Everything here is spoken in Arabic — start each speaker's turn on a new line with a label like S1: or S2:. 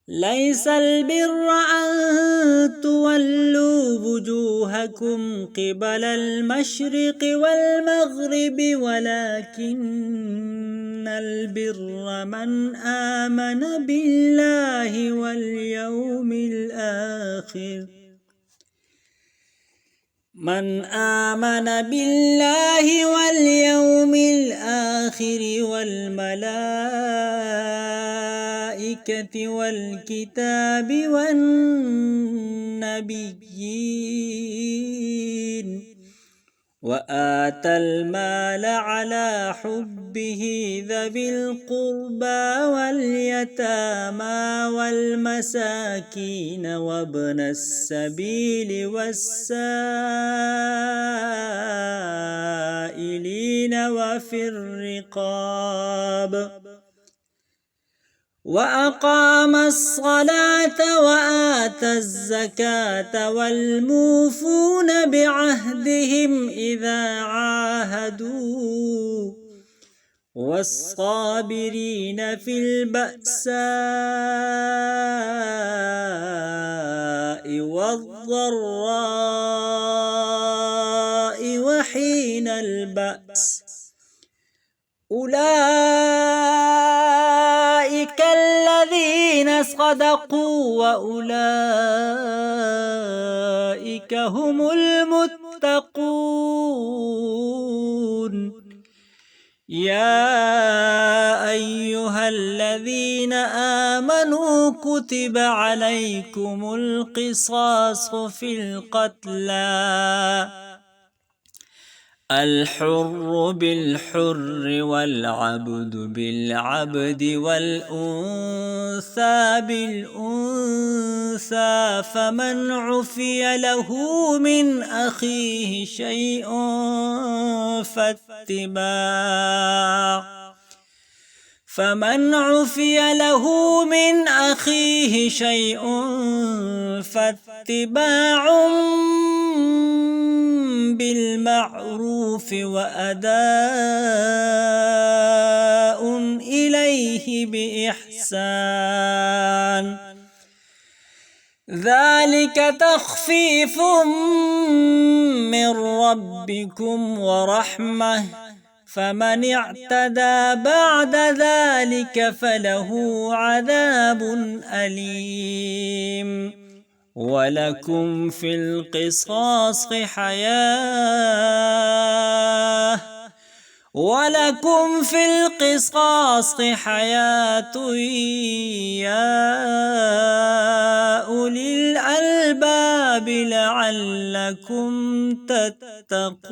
S1: ليس البر أن تولوا وجوهكم قبل المشرق والمغرب ولكن البر من آمن بالله واليوم الآخر والملائكة والكتاب والنبيين وآتى المال على حبه ذوي القربى واليتامى والمساكين وابن السبيل والسائلين وفي الرقاب وأقام الصلاة وآتى الزكاة والموفون بعهدهم إذا عاهدوا والصابرين في البأساء والضراء وحين البأس أولئك الذين صدقوا وأولئك هم المتقون يا أيها الذين آمنوا كتب عليكم القصاص في القتلى الحر بالحر والعبد بالعبد والأنثى بالأنثى فمن عفي له من أخيه شيء فاتباع بالمعروف وأداء إليه بإحسان ذلك تخفيف من ربكم ورحمة فمن اعتدى بعد ذلك فله عذاب أليم ولكم في القصاص حياة يا أولي الألباب لعلكم تتقون.